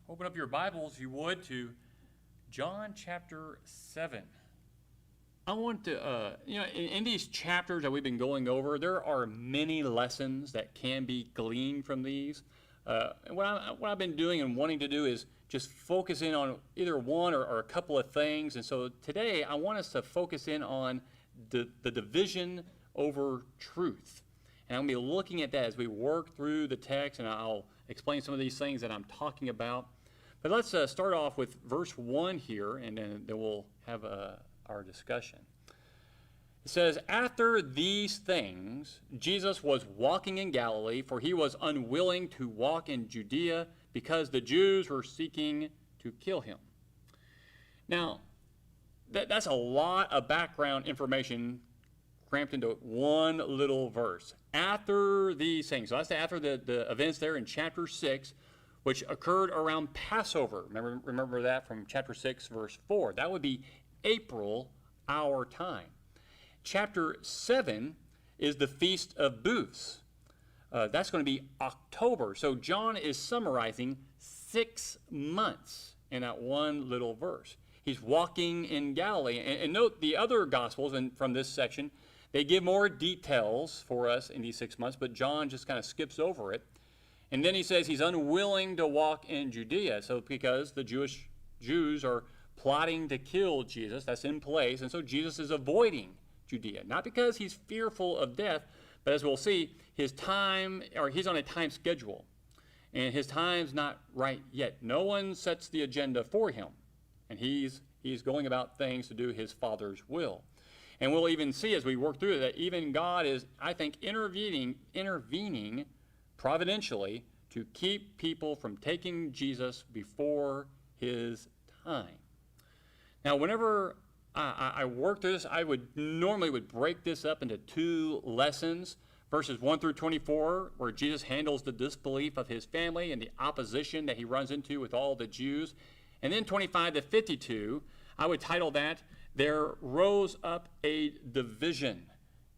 Open up your Bibles, if you would, to John chapter 7. I want to, in these chapters that we've been going over, there are many lessons that can be gleaned from these. And what I've been doing and wanting to do is just focus in on either one or a couple of things. And so today I want us to focus in on the division over truth. And I'm going to be looking at that as we work through the text, and I'll explain some of these things that I'm talking about. But let's start off with verse 1 here, and then we'll have our discussion. It says, "After these things, Jesus was walking in Galilee, for he was unwilling to walk in Judea because the Jews were seeking to kill him." Now, that's a lot of background information cramped into one little verse. After these things. So that's after the events there in chapter 6, which occurred around Passover. Remember that from chapter 6, verse 4. That would be April, our time. Chapter 7 is the Feast of Booths. That's going to be October. So John is summarizing 6 months in that one little verse. He's walking in Galilee. And note the other Gospels from this section, they give more details for us in these 6 months, but John just kind of skips over it. And then he says he's unwilling to walk in Judea, so because the Jews are plotting to kill Jesus, that's in place, and so Jesus is avoiding Judea. Not because he's fearful of death, but as we'll see, he's on a time schedule, and his time's not right yet. No one sets the agenda for him, and he's going about things to do his Father's will. And we'll even see as we work through it that even God is, I think, intervening providentially to keep people from taking Jesus before his time. Now, whenever I work through this, I would normally break this up into 2 lessons, verses 1 through 24, where Jesus handles the disbelief of his family and the opposition that he runs into with all the Jews. And then 25 to 52, I would title that, "There Rose Up a Division."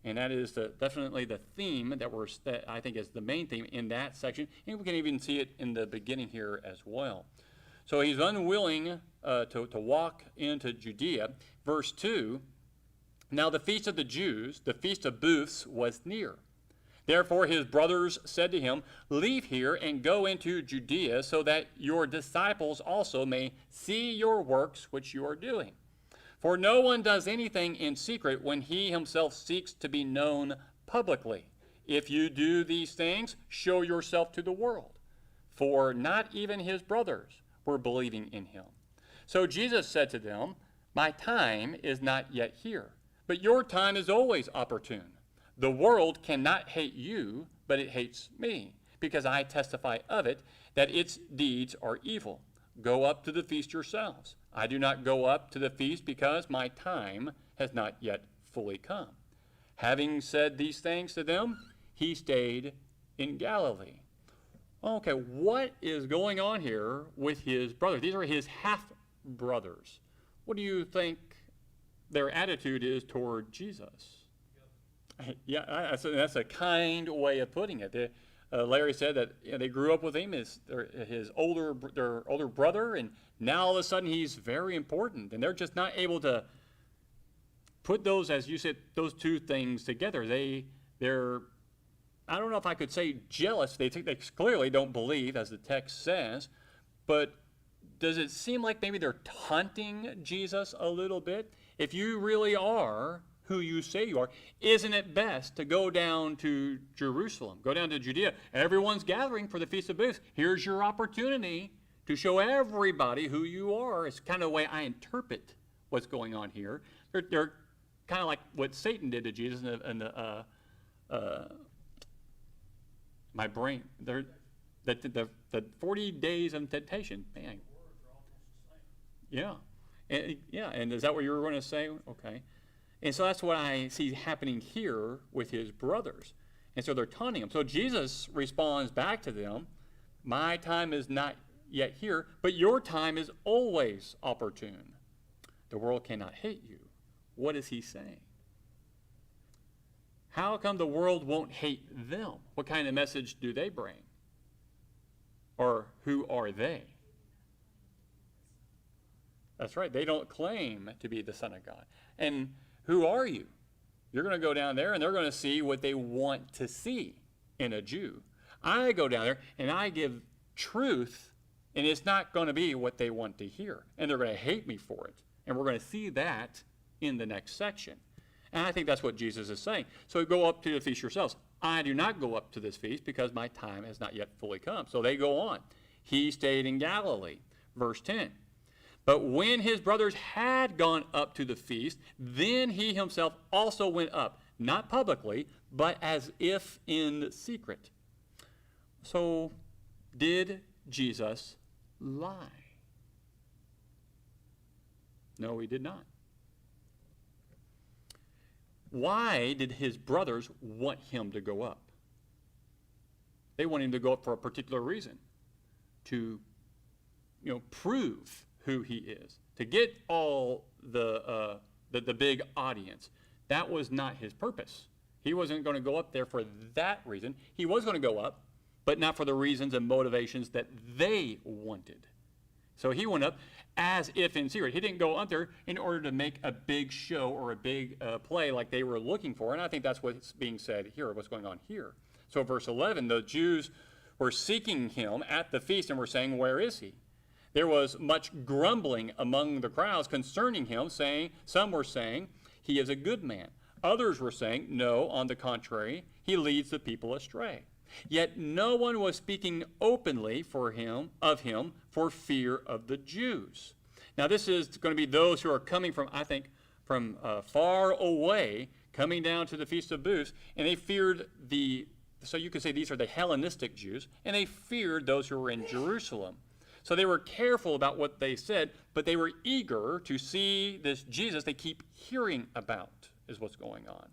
And that is definitely the theme that I think is the main theme in that section. And we can even see it in the beginning here as well. So he's unwilling to walk into Judea. Verse 2, "Now the feast of the Jews, the Feast of Booths, was near. Therefore his brothers said to him, 'Leave here and go into Judea, so that your disciples also may see your works which you are doing. For no one does anything in secret when he himself seeks to be known publicly. If you do these things, show yourself to the world.' For not even his brothers were believing in him. So Jesus said to them, 'My time is not yet here, but your time is always opportune. The world cannot hate you, but it hates me, because I testify of it that its deeds are evil. Go up to the feast yourselves. I do not go up to the feast because my time has not yet fully come.' Having said these things to them, he stayed in Galilee." Okay, what is going on here with his brothers? These are his half-brothers. What do you think their attitude is toward Jesus? Yeah, that's a kind way of putting it. Larry said that they grew up with him as their older brother, and now all of a sudden he's very important, and they're just not able to put those, as you said, those 2 things together. They're I don't know if I could say jealous. They clearly don't believe, as the text says, but does it seem like maybe they're taunting Jesus a little bit? If you really are who you say you are, isn't it best to go down to Jerusalem, go down to Judea? Everyone's gathering for the Feast of Booths. Here's your opportunity to show everybody who you are. It's kind of the way I interpret what's going on here. They're kind of like what Satan did to Jesus my brain. The 40 days of temptation. Man. Yeah. And is that what you were going to say? Okay. And so that's what I see happening here with his brothers. And so they're taunting him. So Jesus responds back to them, "My time is not yet here, but your time is always opportune. The world cannot hate you." What is he saying? How come the world won't hate them? What kind of message do they bring? Or who are they? That's right. They don't claim to be the Son of God. And who are you? You're going to go down there and they're going to see what they want to see in a Jew. I go down there and I give truth, and it's not going to be what they want to hear. And they're going to hate me for it. And we're going to see that in the next section. And I think that's what Jesus is saying. So go up to the feast yourselves. I do not go up to this feast because my time has not yet fully come. So they go on. He stayed in Galilee. Verse 10. But when his brothers had gone up to the feast, then he himself also went up, not publicly, but as if in secret. So did Jesus lie? No, he did not. Why did his brothers want him to go up? They want him to go up for a particular reason, to prove who he is, to get all the big audience. That was not his purpose. He wasn't going to go up there for that reason. He was going to go up, but not for the reasons and motivations that they wanted. So he went up as if in secret. He didn't go up there in order to make a big show or a big play like they were looking for. And I think that's what's being said here, what's going on here. So verse 11, the Jews were seeking him at the feast and were saying, "Where is he?" There was much grumbling among the crowds concerning him, saying, some were saying, "He is a good man." Others were saying, "No, on the contrary, he leads the people astray." Yet no one was speaking openly of him for fear of the Jews. Now this is going to be those who are coming from, I think, from far away, coming down to the Feast of Booths, and they feared so you could say these are the Hellenistic Jews, and they feared those who were in Jerusalem. So they were careful about what they said, but they were eager to see this Jesus they keep hearing about, is what's going on.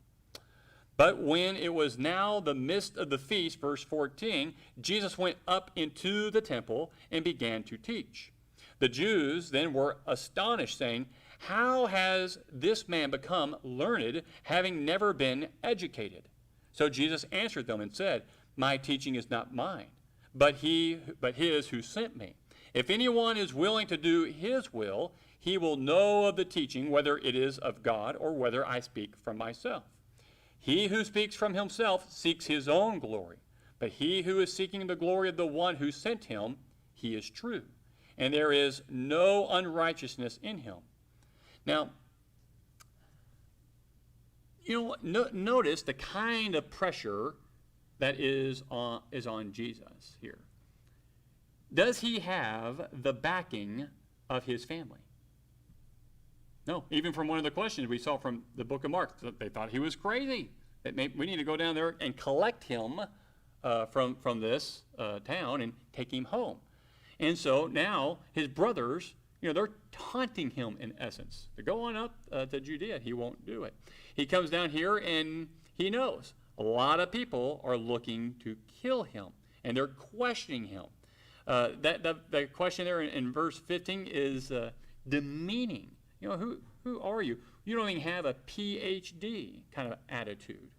But when it was now the midst of the feast, verse 14, Jesus went up into the temple and began to teach. The Jews then were astonished, saying, "How has this man become learned, having never been educated?" So Jesus answered them and said, "My teaching is not mine, but his who sent me. If anyone is willing to do his will, he will know of the teaching, whether it is of God or whether I speak from myself. He who speaks from himself seeks his own glory, but he who is seeking the glory of the one who sent him, he is true, and there is no unrighteousness in him." Now, notice the kind of pressure that is on Jesus here. Does he have the backing of his family? No. Even from one of the questions we saw from the book of Mark, they thought he was crazy. We need to go down there and collect him from this town and take him home. And so now his brothers, they're taunting him in essence. To go on up to Judea, he won't do it. He comes down here and he knows a lot of people are looking to kill him, and they're questioning him. The question there in verse 15 is demeaning. Who are you? You don't even have a PhD kind of attitude.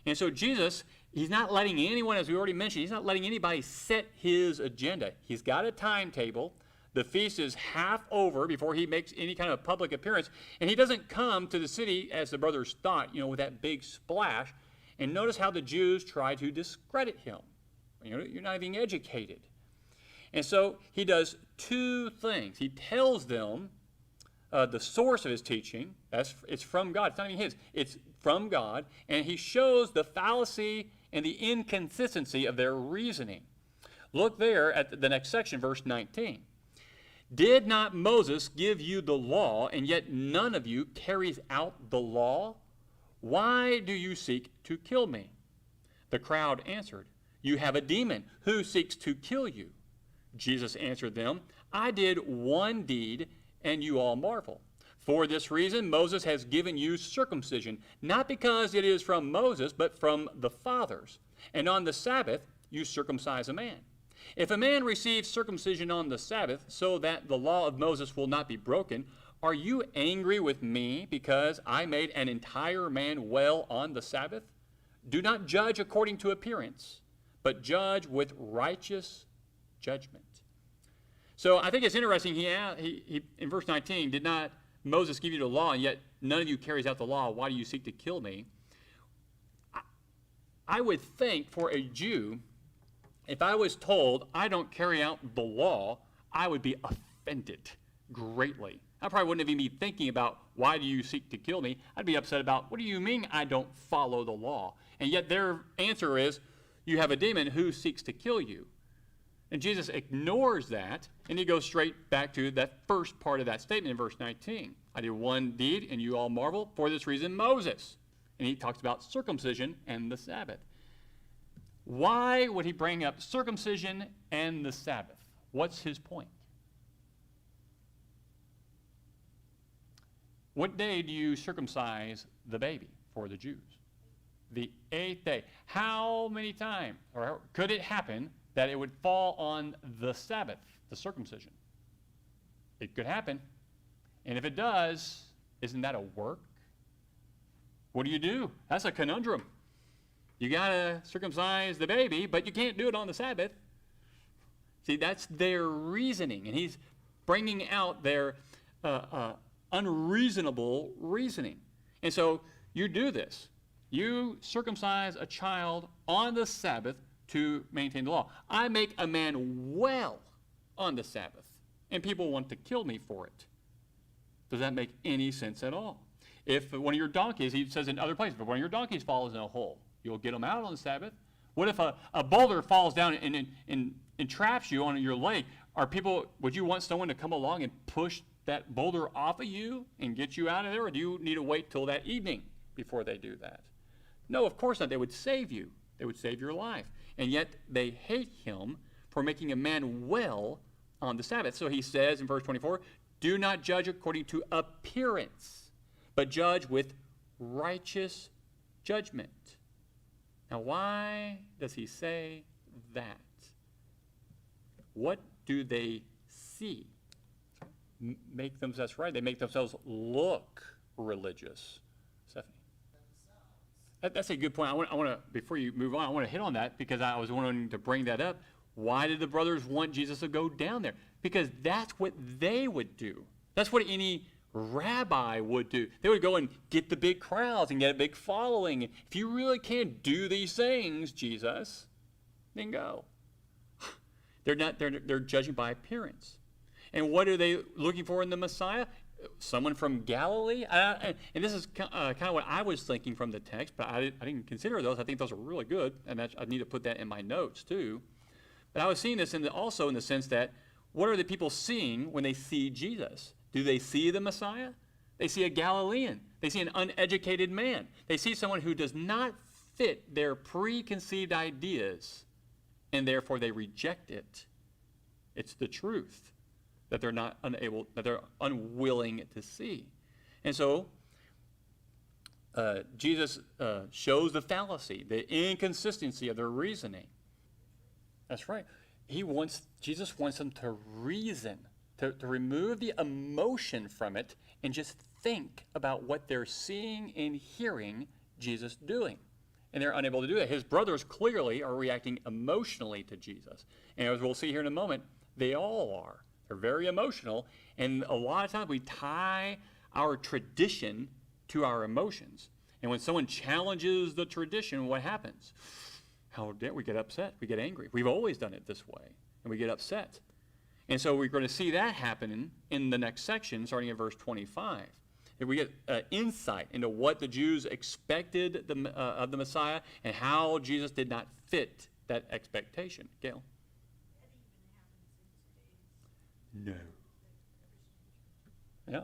And so Jesus, he's not letting anyone, as we already mentioned, he's not letting anybody set his agenda. He's got a timetable. The feast is half over before he makes any kind of public appearance. And he doesn't come to the city, as the brothers thought, with that big splash. And notice how the Jews try to discredit him. You're not even educated. And so he does two things. He tells them the source of his teaching. It's from God. It's not even his. It's from God. And he shows the fallacy and the inconsistency of their reasoning. Look there at the next section, verse 19. "Did not Moses give you the law, and yet none of you carries out the law? Why do you seek to kill me?" The crowd answered, "You have a demon. Who seeks to kill you?" Jesus answered them, "I did one deed, and you all marvel. For this reason Moses has given you circumcision, not because it is from Moses, but from the fathers. And on the Sabbath you circumcise a man. If a man receives circumcision on the Sabbath, so that the law of Moses will not be broken, are you angry with me because I made an entire man well on the Sabbath? Do not judge according to appearance, but judge with righteous judgment." So I think it's interesting. He in verse 19, did not Moses give you the law, and yet none of you carries out the law? Why do you seek to kill me? I would think for a Jew, if I was told I don't carry out the law, I would be offended greatly. I probably wouldn't even be thinking about, why do you seek to kill me? I'd be upset about, what do you mean I don't follow the law? And yet their answer is, you have a demon who seeks to kill you. And Jesus ignores that, and he goes straight back to that first part of that statement in verse 19. I did one deed, and you all marvel. For this reason, Moses. And he talks about circumcision and the Sabbath. Why would he bring up circumcision and the Sabbath? What's his point? What day do you circumcise the baby for the Jews? The 8th day. How many times, or could it happen that it would fall on the Sabbath, the circumcision? It could happen. And if it does, isn't that a work? What do? That's a conundrum. You got to circumcise the baby, but you can't do it on the Sabbath. See, that's their reasoning. And he's bringing out their unreasonable reasoning. And so you do this. You circumcise a child on the Sabbath to maintain the law. I make a man well on the Sabbath, and people want to kill me for it. Does that make any sense at all? If one of your donkeys, he says in other places, if one of your donkeys falls in a hole, you'll get them out on the Sabbath. What if a boulder falls down and traps you on your leg? Would you want someone to come along and push that boulder off of you and get you out of there, or do you need to wait till that evening before they do that? No, of course not. They would save you. They would save your life. And yet they hate him for making a man well on the Sabbath. So he says in verse 24, do not judge according to appearance, but judge with righteous judgment. Now, why does he say that? What do they see? Make themselves, that's right, they make themselves look religious. Stephanie? That's a good point. I want to, before you move on, I want to hit on that because I was wanting to bring that up. Why did the brothers want Jesus to go down there? Because that's what they would do. That's what any rabbi would do. They would go and get the big crowds and get a big following. If you really can't do these things, Jesus, then go. They're judging by appearance. And what are they looking for in the Messiah? Someone from Galilee? And this is kind of what I was thinking from the text, but I didn't consider those. I think those are really good, and I need to put that in my notes too. But I was seeing this also in the sense that, what are the people seeing when they see Jesus? Do they see the Messiah? They see a Galilean. They see an uneducated man. They see someone who does not fit their preconceived ideas, and therefore they reject it. It's the truth that they're unwilling to see. And so Jesus shows the fallacy, the inconsistency of their reasoning. That's right. Jesus wants them to reason, to remove the emotion from it and just think about what they're seeing and hearing Jesus doing. And they're unable to do that. His brothers clearly are reacting emotionally to Jesus. And as we'll see here in a moment, they all are. They're very emotional. And a lot of times we tie our tradition to our emotions. And when someone challenges the tradition, what happens? How dare we get upset? We get angry. We've always done it this way. And we get upset. And so we're going to see that happen in the next section, starting at verse 25. If we get insight into what the Jews expected of the Messiah and how Jesus did not fit that expectation. Gail? No. Yeah.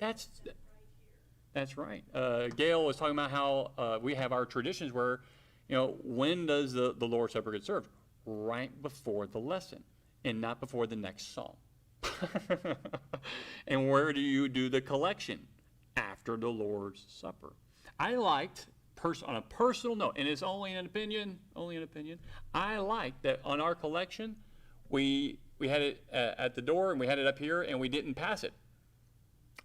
That's right. Gail was talking about how we have our traditions where, when does the Lord's Supper get served? Right before the lesson and not before the next psalm. And where do you do the collection? After the Lord's Supper. I liked, on a personal note, and it's only an opinion, I like that on our collection, we had it at the door and we had it up here and we didn't pass it.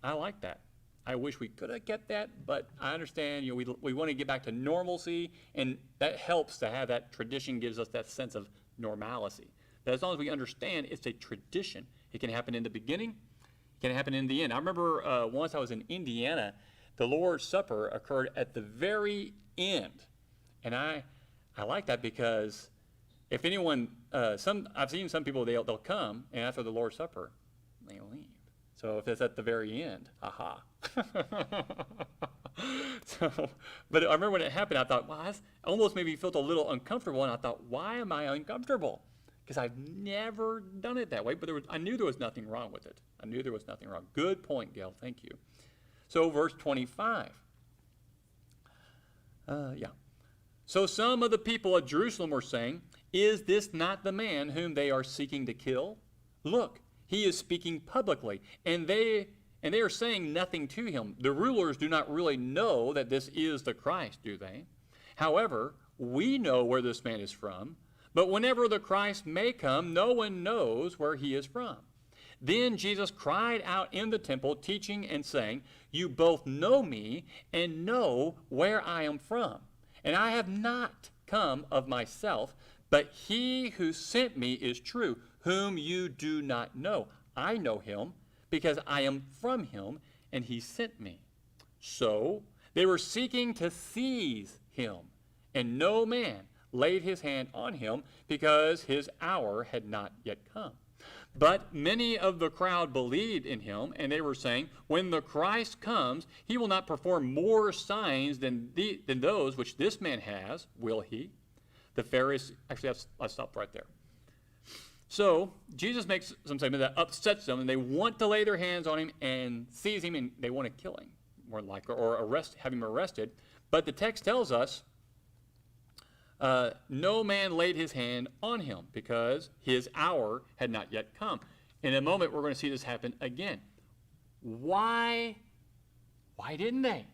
I like that. I wish we could have kept that, but I understand, we want to get back to normalcy, and that helps to have that tradition, gives us that sense of normalcy. But as long as we understand it's a tradition, it can happen in the beginning, it can happen in the end. I remember once I was in Indiana, the Lord's Supper occurred at the very end, and I like that because if anyone, I've seen some people, they'll come, and after the Lord's Supper, they leave. So if it's at the very end, aha. But I remember when it happened, I thought, wow, that's almost made me feel a little uncomfortable, and I thought, why am I uncomfortable? Because I've never done it that way, but I knew there was nothing wrong with it. I knew there was nothing wrong. Good point, Gail, thank you. So verse 25. So some of the people at Jerusalem were saying, is this not the man whom they are seeking to kill? Look, he is speaking publicly, and they are saying nothing to him. The rulers do not really know that this is the Christ, do they? However, we know where this man is from, but whenever the Christ may come, no one knows where he is from. Then Jesus cried out in the temple, teaching and saying, you both know me and know where I am from. And I have not come of myself, but he who sent me is true, whom you do not know. I know him because I am from him, and he sent me. So they were seeking to seize him, and no man laid his hand on him because his hour had not yet come. But many of the crowd believed in him, and they were saying, when the Christ comes, he will not perform more signs than those which this man has, will he? The Pharisees, actually, let's stop right there. So Jesus makes some statement that upsets them, and they want to lay their hands on him and seize him, and they want to kill him, more likely, or have him arrested. But the text tells us, no man laid his hand on him because his hour had not yet come. In a moment, we're going to see this happen again. Why didn't they?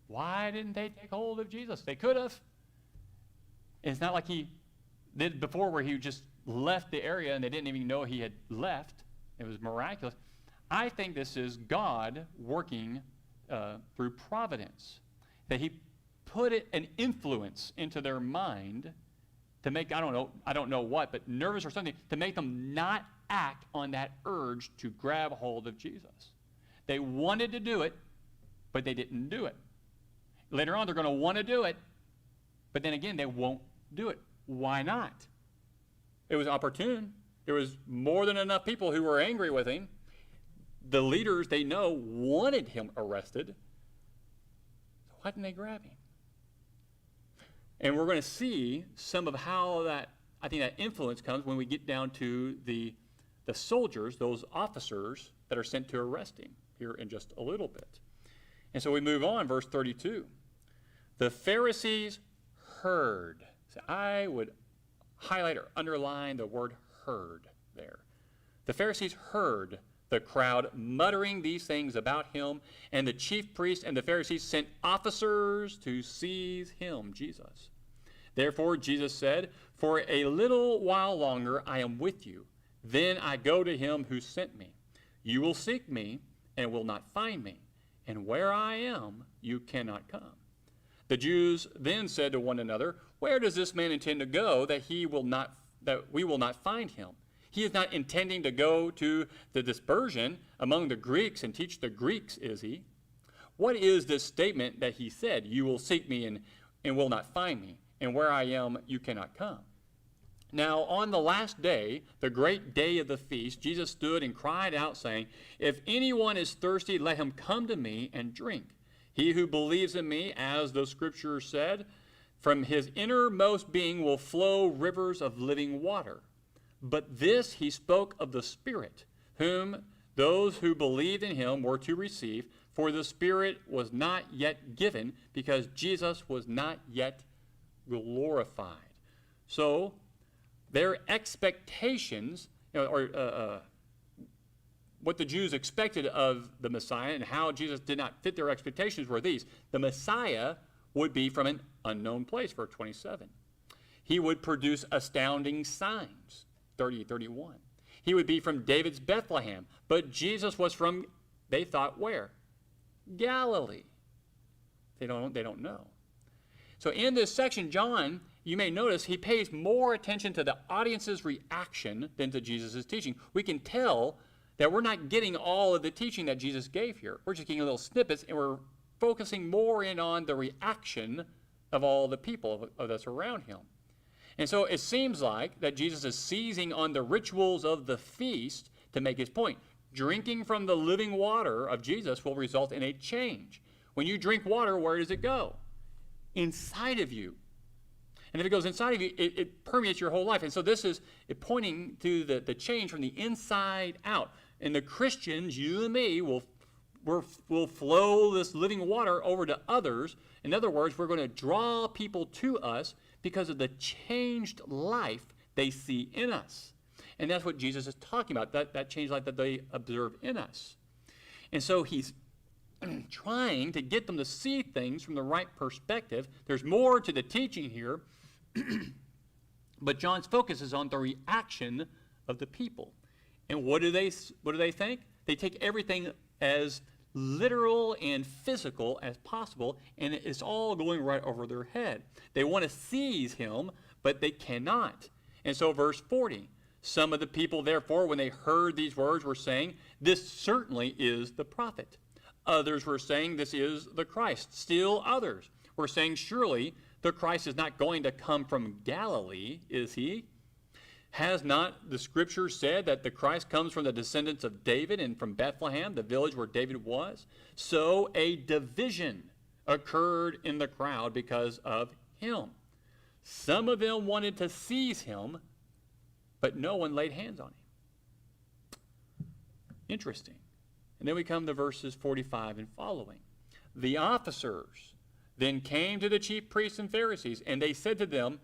Why didn't they take hold of Jesus? They could have. It's not like he did before where he just left the area and they didn't even know he had left. It was miraculous. I think this is God working through providence, that he put an influence into their mind to make, I don't know what, but nervous or something, to make them not act on that urge to grab hold of Jesus. They wanted to do it, but they didn't do it. Later on, they're going to want to do it, but then again, they won't do it. Why not? It was opportune. There was more than enough people who were angry with him. The leaders, they know, wanted him arrested. So why didn't they grab him? And we're going to see some of how that influence comes when we get down to the soldiers, those officers that are sent to arrest him here in just a little bit. And so we move on, verse 32. The Pharisees heard. So I would highlight or underline the word heard there. The Pharisees heard the crowd muttering these things about him, and the chief priests and the Pharisees sent officers to seize him, Jesus. Therefore Jesus said, for a little while longer I am with you. Then I go to him who sent me. You will seek me and will not find me, and where I am you cannot come. The Jews then said to one another, where does this man intend to go that we will not find him? He is not intending to go to the dispersion among the Greeks and teach the Greeks, is he? What is this statement that he said, you will seek me and will not find me, and where I am you cannot come? Now on the last day, the great day of the feast, Jesus stood and cried out, saying, if anyone is thirsty, let him come to me and drink. He who believes in me, as the scripture said, from his innermost being will flow rivers of living water. But this he spoke of the Spirit, whom those who believed in him were to receive, for the Spirit was not yet given, because Jesus was not yet glorified. So their expectations, what the Jews expected of the Messiah and how Jesus did not fit their expectations were these. The Messiah would be from an unknown place, verse 27. He would produce astounding signs, 30-31. He would be from David's Bethlehem, but Jesus was from, they thought, where? Galilee? They don't know. So in this section, John, you may notice, he pays more attention to the audience's reaction than to Jesus' teaching. We can tell that we're not getting all of the teaching that Jesus gave here. We're just getting little snippets, and we're focusing more in on the reaction of all the people that's around him. And so it seems like that Jesus is seizing on the rituals of the feast to make his point. Drinking from the living water of Jesus will result in a change. When you drink water, where does it go? Inside of you. And if it goes inside of you, it permeates your whole life. And so this is pointing to the change from the inside out. And the Christians, you and me, will flow this living water over to others. In other words, we're going to draw people to us because of the changed life they see in us. And that's what Jesus is talking about, that changed life that they observe in us. And so he's trying to get them to see things from the right perspective. There's more to the teaching here, but John's focus is on the reaction of the people. And what do they think? They take everything as literal and physical as possible, and it's all going right over their head. They want to seize him, but they cannot. And so verse 40, some of the people, therefore, when they heard these words, were saying, "This certainly is the prophet." Others were saying, "This is the Christ." Still others were saying, "Surely the Christ is not going to come from Galilee, is he? Has not the scripture said that the Christ comes from the descendants of David and from Bethlehem, the village where David was?" So a division occurred in the crowd because of him. Some of them wanted to seize him, but no one laid hands on him. Interesting. And then we come to verses 45 and following. The officers then came to the chief priests and Pharisees, and they said to them,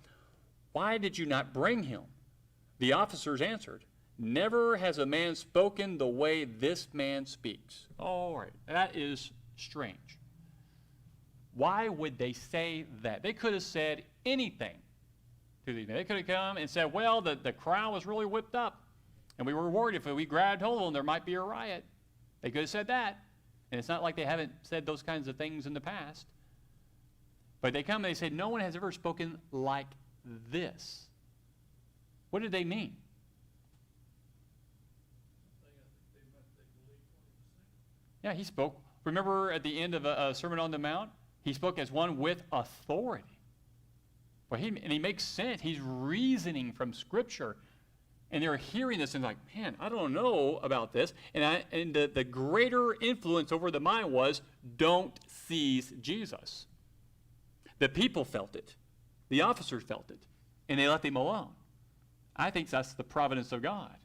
"Why did you not bring him?" The officers answered, "Never has a man spoken the way this man speaks." All right, that is strange. Why would they say that? They could have said anything to these men. They could have come and said, well, the crowd was really whipped up, and we were worried if we grabbed hold of them, there might be a riot. They could have said that. And it's not like they haven't said those kinds of things in the past. But they come and they say, no one has ever spoken like this. What did they mean? Yeah, he spoke. Remember at the end of a Sermon on the Mount? He spoke as one with authority. Well, he makes sense. He's reasoning from Scripture. And they're hearing this and like, man, I don't know about this. And the greater influence over the mind was, don't seize Jesus. The people felt it. The officers felt it. And they let him alone. I think that's the providence of God.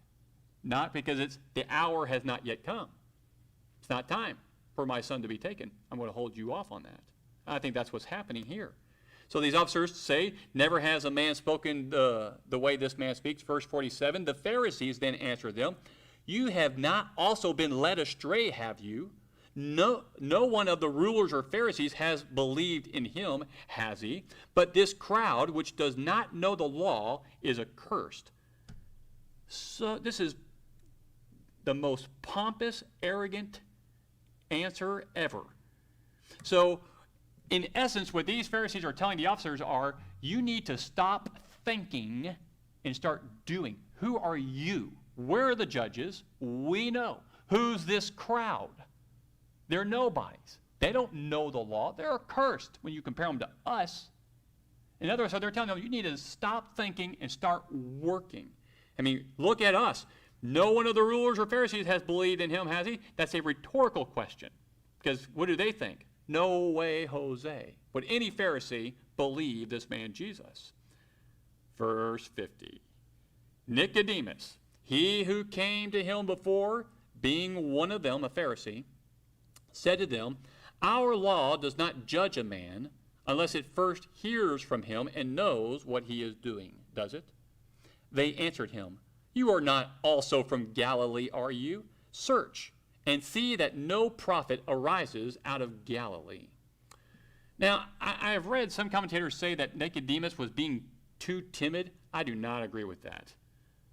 Not because the hour has not yet come. It's not time for my son to be taken. I'm going to hold you off on that. I think that's what's happening here. So these officers say, never has a man spoken the way this man speaks. Verse 47, the Pharisees then answered them, you have not also been led astray, have you? No one of the rulers or Pharisees has believed in him, has he? But this crowd, which does not know the law, is accursed. So this is the most pompous, arrogant answer ever. So in essence, what these Pharisees are telling the officers are, you need to stop thinking and start doing. Who are you? We're the judges. We know. Who's this crowd? They're nobodies. They don't know the law. They're accursed when you compare them to us. In other words, so they're telling them, you need to stop thinking and start working. I mean, look at us. No one of the rulers or Pharisees has believed in him, has he? That's a rhetorical question. Because what do they think? No way, Jose. Would any Pharisee believe this man Jesus? Verse 50. Nicodemus, he who came to him before, being one of them, a Pharisee, said to them, our law does not judge a man unless it first hears from him and knows what he is doing, does it? They answered him, you are not also from Galilee, are you? Search and see that no prophet arises out of Galilee. Now, I have read some commentators say that Nicodemus was being too timid. I do not agree with that.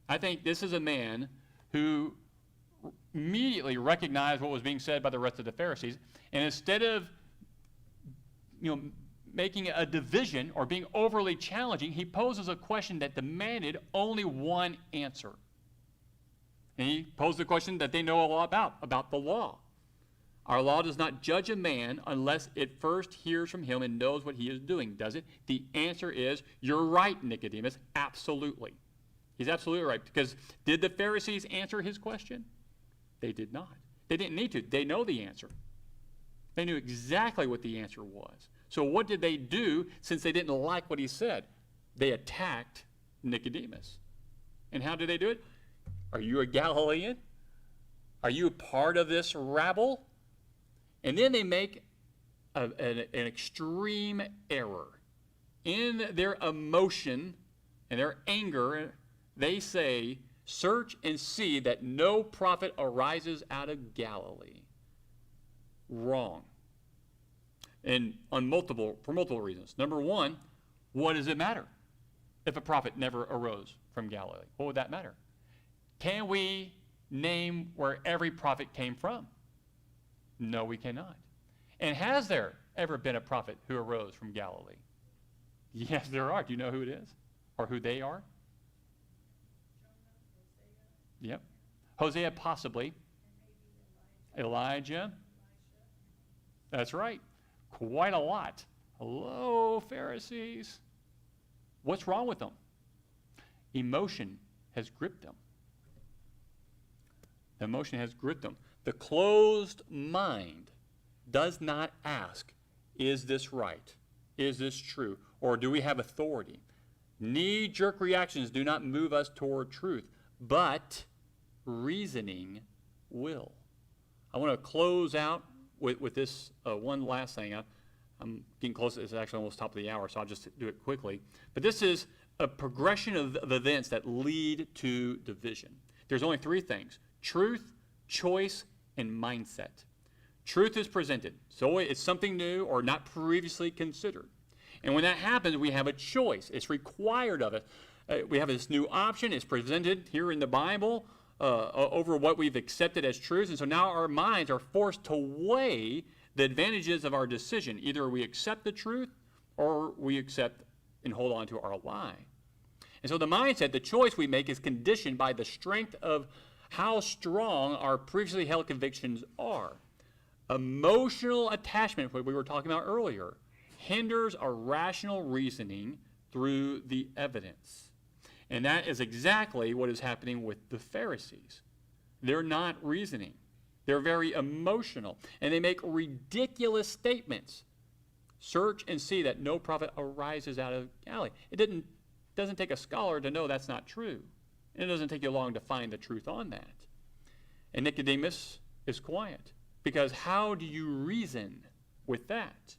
I think this is a man who immediately recognized what was being said by the rest of the Pharisees, and instead of making a division or being overly challenging, he poses a question that demanded only one answer. And he posed a question that they know a lot about the law. Our law does not judge a man unless it first hears from him and knows what he is doing, does it? The answer is, you're right, Nicodemus, absolutely. He's absolutely right, because did the Pharisees answer his question? They did not. They didn't need to. They know the answer. They knew exactly what the answer was. So what did they do since they didn't like what he said? They attacked Nicodemus. And how did they do it? Are you a Galilean? Are you a part of this rabble? And then they make an extreme error. In their emotion and their anger, they say, search and see that no prophet arises out of Galilee. Wrong. And for multiple reasons. Number one, what does it matter if a prophet never arose from Galilee? What would that matter? Can we name where every prophet came from? No, we cannot. And has there ever been a prophet who arose from Galilee? Yes, there are. Do you know who it is? Or who they are? Yep. Hosea, possibly. Elijah. That's right. Quite a lot. Hello, Pharisees. What's wrong with them? Emotion has gripped them. The emotion has gripped them. The closed mind does not ask, is this right? Is this true? Or do we have authority? Knee-jerk reactions do not move us toward truth, but reasoning will. I want to close out with this one last thing. I'm getting close. It's actually almost top of the hour, so I'll just do it quickly. But this is a progression of events that lead to division. There's only three things: truth, choice, and mindset. Truth is presented, so it's something new or not previously considered. And when that happens, we have a choice. It's required of us. We have this new option. It's presented here in the Bible over what we've accepted as truth. And so now our minds are forced to weigh the advantages of our decision. Either we accept the truth or we accept and hold on to our lie. And so the mindset, the choice we make, is conditioned by the strength of how strong our previously held convictions are. Emotional attachment, what we were talking about earlier, hinders our rational reasoning through the evidence. And that is exactly what is happening with the Pharisees. They're not reasoning. They're very emotional. And they make ridiculous statements. Search and see that no prophet arises out of Galilee. It doesn't take a scholar to know that's not true. And it doesn't take you long to find the truth on that. And Nicodemus is quiet. Because how do you reason with that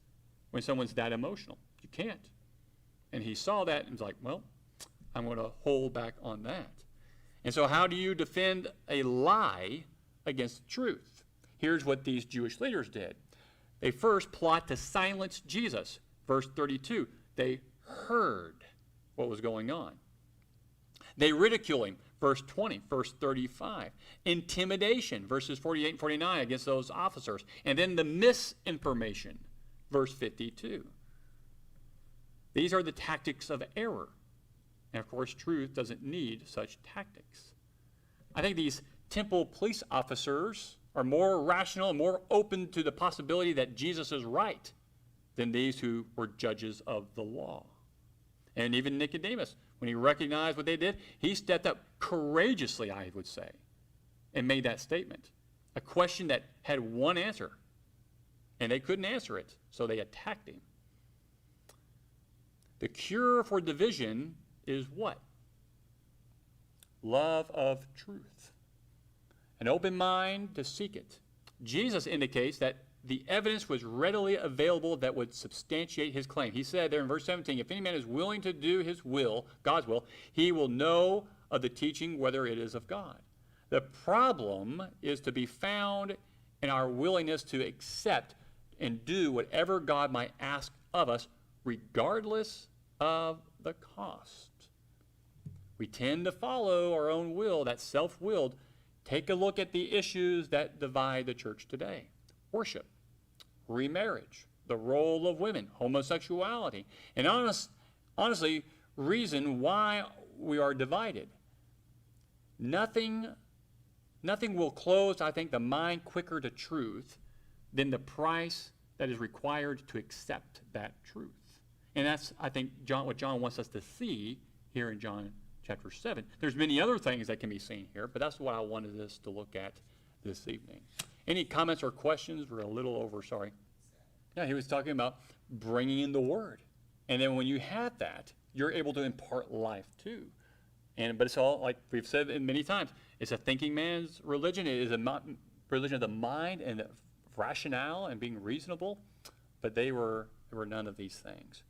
when someone's that emotional? You can't. And he saw that and was like, well, I'm going to hold back on that. And so how do you defend a lie against the truth? Here's what these Jewish leaders did. They first plot to silence Jesus. Verse 32, they heard what was going on. They ridicule him. Verse 20, verse 35. Intimidation, verses 48 and 49 against those officers. And then the misinformation, verse 52. These are the tactics of error. And of course, truth doesn't need such tactics. I think these temple police officers are more rational and more open to the possibility that Jesus is right than these who were judges of the law. And even Nicodemus, when he recognized what they did, he stepped up courageously, I would say, and made that statement. A question that had one answer, and they couldn't answer it, so they attacked him. The cure for division is what? Love of truth. An open mind to seek it. Jesus indicates that the evidence was readily available that would substantiate his claim. He said there in verse 17, if any man is willing to do his will, God's will, he will know of the teaching whether it is of God. The problem is to be found in our willingness to accept and do whatever God might ask of us, regardless of the cost. We tend to follow our own will, that self-willed, Take a look at the issues that divide the church today. Worship, remarriage, the role of women, homosexuality, and honestly, reason why we are divided. Nothing will close, I think, the mind quicker to truth than the price that is required to accept that truth. And that's, I think, what John wants us to see here in John chapter 7. There's many other things that can be seen here, but that's what I wanted us to look at this evening. Any comments or questions? We're a little over, sorry. Yeah, he was talking about bringing in the word. And then when you have that, you're able to impart life too. But it's all, like we've said many times, it's a thinking man's religion. It is a religion of the mind and the rationale and being reasonable. But they were none of these things.